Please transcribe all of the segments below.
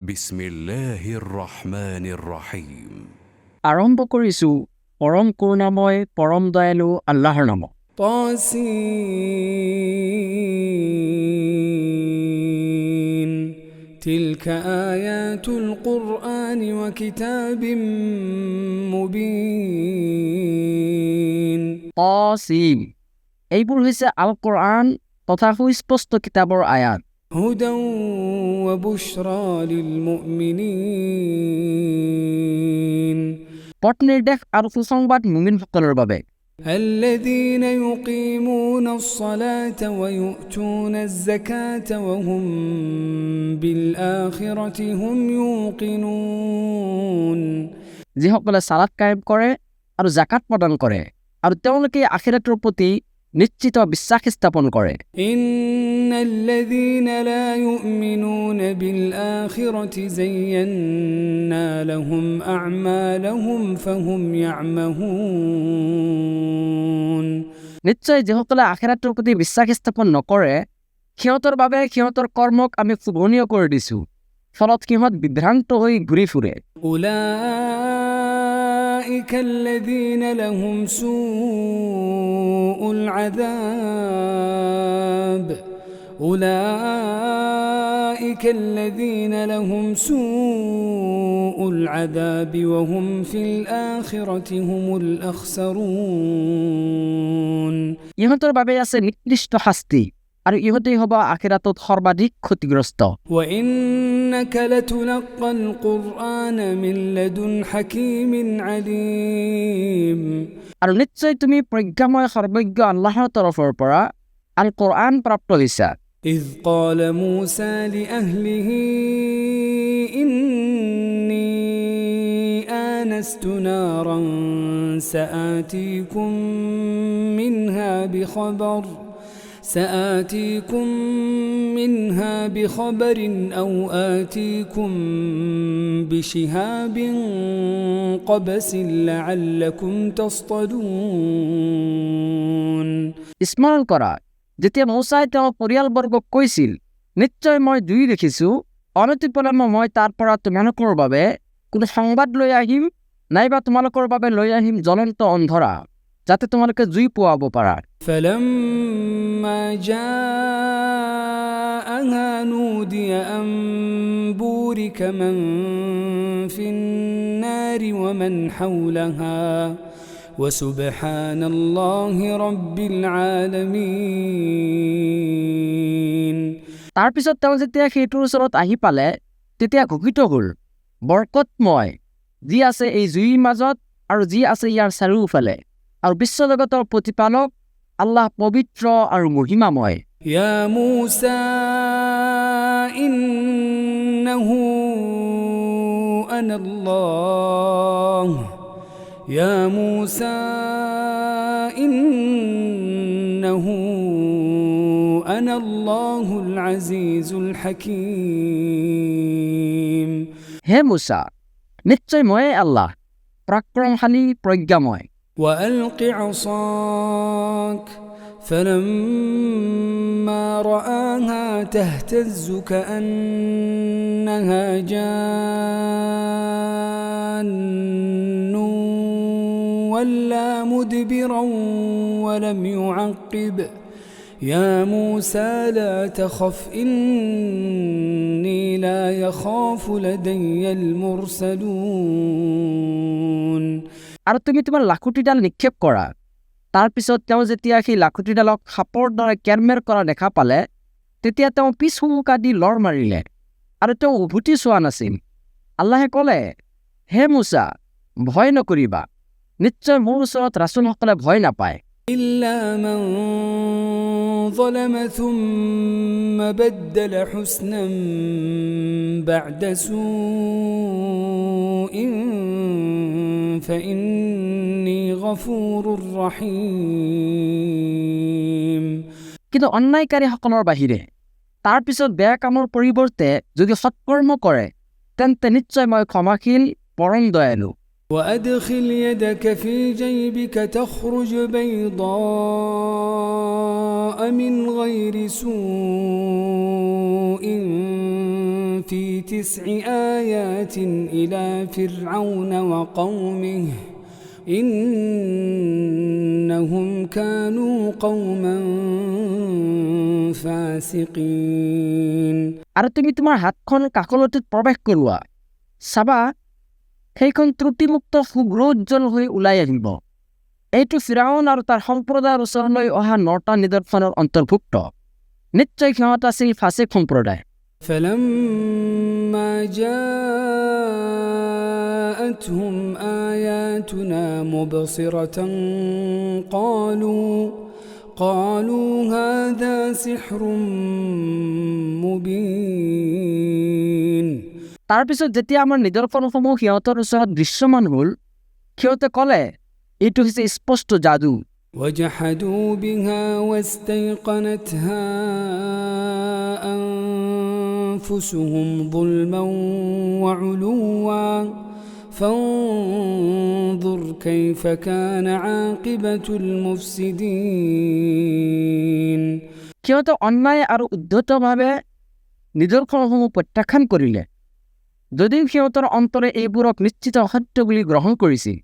বিসমিল্লাহির রহমানির রহিম। আৰম্ভ কৰিছো পৰম কৰুণাময় পৰম দয়ালু আল্লাহৰ নামত। طاسين تلك آيات القرآن وكتاب مبين তাসিম, এইবোৰ হৈছে আল কোৰআন তথা সুস্পষ্ট কিতাপৰ আয়াত। هدى وبشرى للمؤمنين পথ নিৰ্দেশ আৰু সুসংবাদ মুমিনসকলৰ বাবে। الذين يقيمون الصلاة ويؤتون الزكاة وهم بالآخرة هم يوقنون যিসকলে সালাত কায়েম কৰে আৰু জাকাত প্ৰদান কৰে আৰু তেওঁলোকে আখিৰাতৰ প্ৰতি নিশ্চিত বিশ্বাস স্থাপন কৰে। إن الذين لا يؤمنون بالآخرة زينا لهم أعمالهم فهم يعمهون নিশ্চয় যিসকলে আখিৰাতৰ প্ৰতি বিশ্বাস স্থাপন নকৰে সিহঁতৰ বাবে সিহঁতৰ কৰ্মক আমি শুভনীয় কৰি দিছো, ফলত সিহঁত বিভ্ৰান্ত হৈ ঘূৰি ফুৰে। أولئك الذين لهم سوء العذاب أولئك الذين لهم سوء العذاب وهم في الآخرة هم الأخسرون ইহঁতৰ বাবে আছে নিকৃষ্ট শাস্তি আৰু ইহঁতেই হ'ব আখিৰাতত সৰ্বাধিক ক্ষতিগ্ৰস্ত। وإنك لتلقى القرآن من لدن حكيم عليم আৰু নিশ্চয় তুমি প্ৰজ্ঞাময় সৰ্বজ্ঞ আল্লাহৰ তৰফৰ পৰা আল কোৰআন প্ৰাপ্ত হৈছা। إذ قال موسى لأهله إني آنست نارا سآتيكم منها بخبر أو آتيكم بشهاب قبس لعلكم تصطلون স্মৰণ কৰা যেতিয়া মূছাই তেওঁৰ পৰিয়ালবৰ্গক কৈছিল, নিশ্চয় মই জুই দেখিছো, অনতিপলমে মই তাৰ পৰা তোমালোকৰ বাবে কোনো সংবাদ লৈ আহিম, নাইবা তোমালোকৰ বাবে লৈ আহিম জ্বলন্ত অন্ধৰা, যাতে তোমালোকে জুই পোৱাব পাৰা। فلما جاءها نودي أن بورك من في النار ومن حولها وسبحان الله رب العالمين তাৰ পিছত তেওঁ যেতিয়া সেইটোৰ ওচৰত আহি পালে তেতিয়া ঘোষিত হ'ল, বৰকতময় যি আছে এই জুইৰ মাজত আৰু যি আছে ইয়াৰ চাৰিওফালে, আৰু বিশ্বজগতৰ প্ৰতিপালক আল্লাহ পবিত্ৰ আৰু মহিমাময়। يا موسى إنه أنا الله يا موسى إنه أنا الله العزيز الحكيم হে মূছা, নিশ্চয় ময়ে আল্লাহ, পৰাক্ৰমশালী প্ৰজ্ঞাময়। وألق عصاك فلما رآها تهتز كأنها جان ولا مدبرا ولم يعقب يا موسى لا تخف إني لا يخاف لدي المرسلون আৰু তুমি তোমাৰ লাখুটিডাল নিক্ষেপ কৰা। তাৰ পিছত তেওঁ যেতিয়া সেই লাখুটিডালক সাপৰ দৰে কেৰমেৰ কৰা দেখা পালে তেতিয়া তেওঁ পিছ হুমুকা দি লৰ মাৰিলে আৰু তেওঁ উভতি চোৱা নাছিল। আল্লাহে ক'লে, হে মূছা, ভয় নকৰিবা, নিশ্চয় মোৰ ওচৰত ৰাছুলসকলে ভয় নাপায়। إلا من ظلم ثم بدل حسنا بعد سوء فإني غفور رحيم কিন্তু অন্যায়কাৰীসকলৰ বাহিৰে তাৰ পিছত বেয়া কামৰ পৰিৱৰ্তে যদি সৎকৰ্ম কৰে তেন্তে নিশ্চয় মই ক্ষমাশীল পৰম দয়ালু। وأدخل يدك في جيبك تخرج بيضاء من غير سوء في 9 آيات إلى فرعون وقومه إنهم كانوا قوما فاسقين আৰু তুমি তোমাৰ হাতখন কাকলতিত প্ৰৱেশ কৰোৱা চাবা সেইখন ত্ৰুটিমুক্ত সুগ্ৰোজ্জ্বল হৈ ওলাই আহিব এইটো ফিৰাউন আৰু তাৰ সম্প্ৰদায়ৰ ওচৰলৈ অহা 9টা নিদৰ্শনৰ অন্তৰ্ভুক্ত নিশ্চয় সিহঁত আছিল ফাছিক সম্প্ৰদায় فلما جاءتهم آياتنا مبصرة قالوا هذا سحر مبين তাৰপিছত যেতিয়া আমাৰ নিদৰ্শনসমূহ সিহঁতৰ ওচৰত দৃশ্যমান হ'ল সিহঁতে ক'লে এইটো হৈছে স্পষ্ট যাদু وجحدوا بها واستيقنتها أنفسهم ظلما وعلوا فانظر كيف كان عاقبة المفسدين সিহঁতে অন্যায় আৰু উদ্ধতভাৱে নিদৰ্শনসমূহ প্ৰত্যাখ্যান কৰিলে যদিও সিহঁতৰ অন্তৰে এইবোৰক নিশ্চিত সত্য বুলি গ্ৰহণ কৰিছিল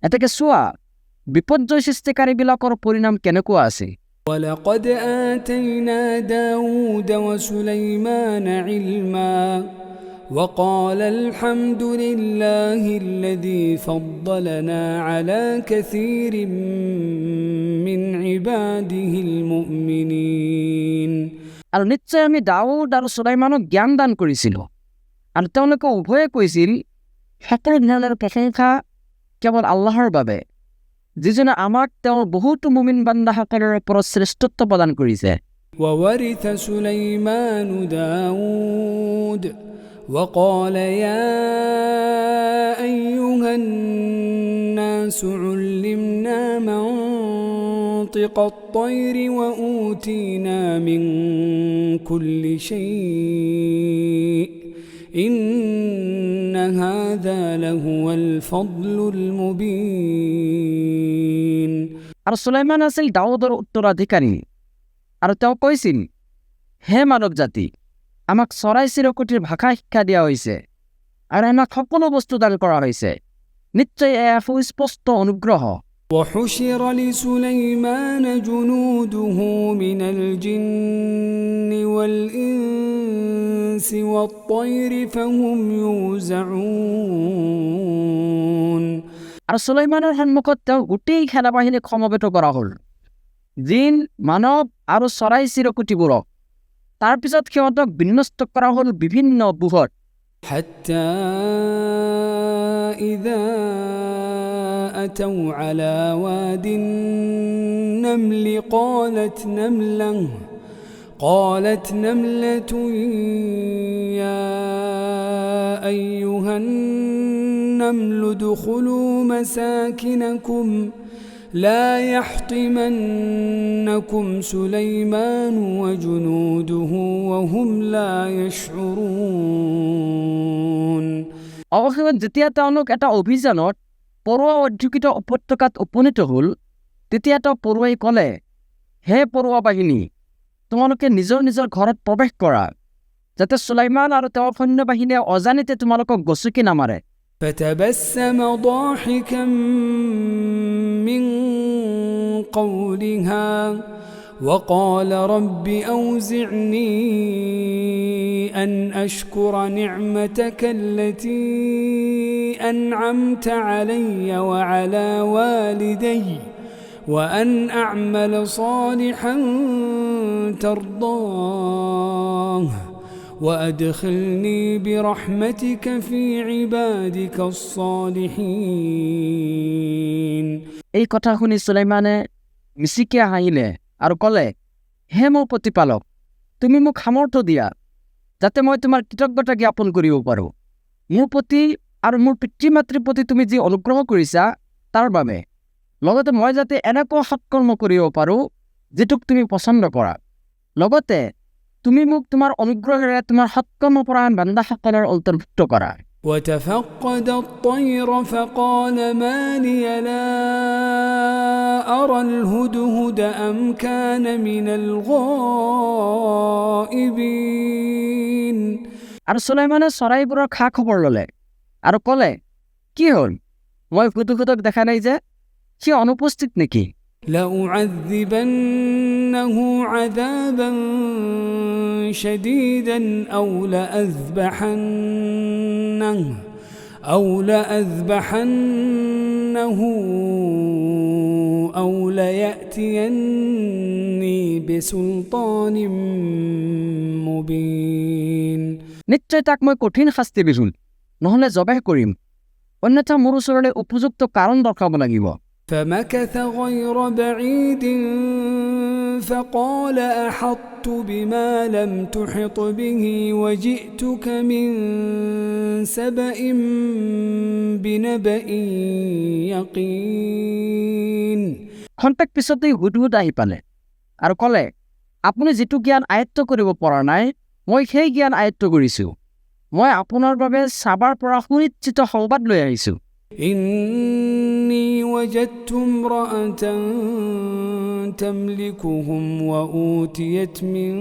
এতেকে চোৱা বিপৰ্যয় সৃষ্টিকাৰীবিলাকৰ পৰিণাম কেনেকুৱা আছে ولقد آتينا داود وسليمان علما وقال الحمد لله الذي فضلنا على كثير من عباده المؤمنين আৰু নিশ্চয় আমি দাউদ আৰু সুলাইমানক জ্ঞান দান কৰিছিলোঁ আৰু তেওঁলোকে উভয়ে কৈছিল সকলো ধৰণৰ প্ৰশংসা কেৱল আল্লাহৰ বাবে যিজনে আমাক তেওঁৰ বহুতো মুমিন বান্দাসকলৰ ওপৰত শ্ৰেষ্ঠত্ব প্ৰদান কৰিছে وورث سليمان داود وقال يا أيها الناس علمنا منطق الطير وأوتينا من كل شيء إن هذا لهو الفضل المبين আৰু সুলাইমান আছিল দাউদৰ উত্তৰাধিকাৰী আৰু তেওঁ কৈছিল হে মানৱ জাতি আমাক চৰাই চিৰকটিৰ ভাষা শিক্ষা দিয়া হৈছে আৰু আমাক সকলো বস্তু দান কৰা হৈছে নিশ্চয় এয়া সুস্পষ্ট অনুগ্ৰহ وحشر لسليمان جنوده من الجن والإنس والطير فهم يوزعون আৰু সুলাইমানৰ সন্মুখত তেওঁ গোটেই সেনাবাহিনীক সমবেত কৰা হ'ল জিন মানৱ আৰু চৰাই চিৰকটিবোৰক তাৰপিছত সিহঁতক বিন্যস্ত কৰা হ'ল বিভিন্ন বুহত حتى إذا أتوا على واد النمل قالت نملة يا أيها النمل ادخلوا مساكنكم لا يحطمنكم سليمان وجنوده وهم لا يشعرون অৱশেষত যেতিয়া তেওঁলোক এটা অভিযানত পৰুৱা অধ্যুষিত উপত্যকাত উপনীত হ'ল তেতিয়া তেওঁ পৰুৱাই ক'লে হে পৰুৱা বাহিনী তোমালোকে নিজৰ নিজৰ ঘৰত প্ৰৱেশ কৰা যাতে সুলাইমান আৰু তেওঁৰ সৈন্যবাহিনীয়ে অজানিতে তোমালোকক গছকি নামাৰে فتبسم ضاحكا من قولها وقال رب أوزعني أن أشكر نعمتك التي أنعمت علي وعلى والدي وأن أعمل صالحا ترضاه وأدخلني برحمتك في عبادك الصالحين এই কথা শুনি সুলাইমানে মিচিকে হাঁহিলে আৰু ক'লে হে মোৰ প্ৰতিপালক তুমি মোক সামৰ্থ্য দিয়া যাতে মই তোমাৰ কৃতজ্ঞতা জ্ঞাপন কৰিব পাৰোঁ মোৰ প্ৰতি আৰু মোৰ পিতৃ মাতৃৰ প্ৰতি তুমি যি অনুগ্ৰহ কৰিছা তাৰ বাবে লগতে মই যাতে এনেকুৱা সৎকৰ্ম কৰিব পাৰোঁ যিটোক তুমি পছন্দ কৰা লগতে তুমি মোক তোমাৰ অনুগ্ৰহেৰে তোমাৰ সৎকৰ্মপৰায়ণ বান্দাসকলৰ অন্তৰ্ভুক্ত কৰা وتفقد الطير فقال ما لي لا أرى الهدهد أم كان من الغائبين আৰু সুলাইমানে চৰাইবোৰৰ খা খবৰ ল'লে আৰু ক'লে, কি হ'ল? মই হুদহুদক দেখা নাই যে, সি অনুপস্থিত নেকি? لأعذبنه عذابا شديدا أو لأذبحنه أو ليأتيني بسلطان مبين নিশ্চয় তাক মই কঠিন শাস্তি দিম, নহ'লে জবেহ কৰিম, অন্যথা মোৰ ওচৰলৈ উপযুক্ত কাৰণ দৰ্শাব লাগিব। فمكث غير بعيد فقال أحطت بما لم تحط به وجئتك من سبأ بنبأ يقين খন্তেক পিছতেই হুদহুদ আহি পালে আৰু ক'লে, আপুনি যিটো জ্ঞান আয়ত্ত কৰিব পৰা নাই, মই সেই জ্ঞান আয়ত্ত কৰিছোঁ। মই আপোনাৰ বাবে চাবাৰ পৰা সুনিশ্চিত সংবাদ লৈ আহিছোঁ। إني وجدت امرأة تملكهم وأوتيت من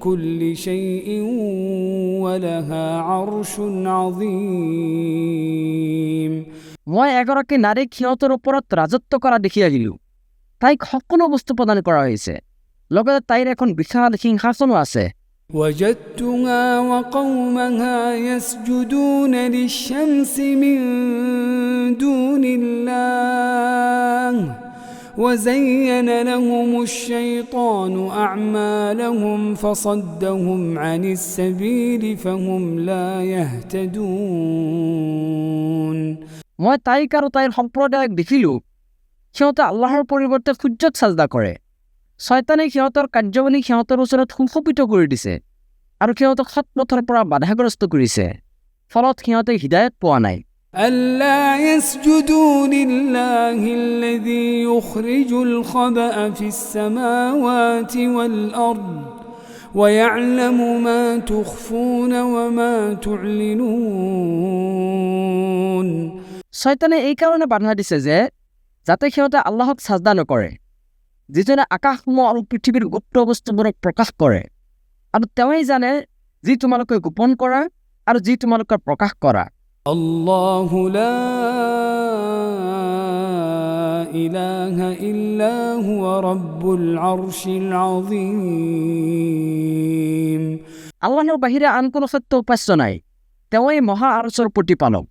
كل شيء ولها عرش عظيم মই এগৰাকী নাৰীক সিহঁতৰ ওপৰত ৰাজত্ব কৰা দেখি আহিলোঁ। তাইক সকলো বস্তু প্ৰদান কৰা হৈছে, লগতে তাইৰ এখন বিশাল সিংহাসনো আছে। وجدتها وقومها يسجدون للشمس من دون الله وزين لهم الشيطان أعمالهم فصدهم عن السبيل فهم لا يهتدون মই তাইক আৰু তাইৰ সম্প্ৰদায়ক দেখিলোঁ, সিহঁতে আল্লাহৰ পৰিৱৰ্তে সূৰ্যক সাজদা কৰে। শয়তানে সিহঁতৰ কাৰ্যৱলী সিহঁতৰ ওচৰত সুশোভিত কৰি দিছে আৰু সিহঁতক সৎপথৰ পৰা বাধাগ্ৰস্ত কৰিছে, ফলত সিহঁতে হিদায়ত পোৱা নাই। ألا يسجدوا لله الذي يخرج الخبأ في السماوات والأرض ويعلم ما تخفون وما تعلنون শয়তানে এই কাৰণে বাধা দিছে যে যাতে সিহঁতে আল্লাহক সাজদা নকৰে, যিজনে আকাশসমূহ আৰু পৃথিৱীৰ গুপ্ত বস্তুবোৰক প্ৰকাশ কৰে, আৰু তেওঁই জানে যি তোমালোকে গোপন কৰা আৰু যি তোমালোকে প্ৰকাশ কৰা। الله لا إله إلا هو رب العرش العظيم আল্লাহৰ বাহিৰে আন কোনো সত্য উপাস্য নাই, তেওঁই মহা আৰচৰ প্ৰতিপালক।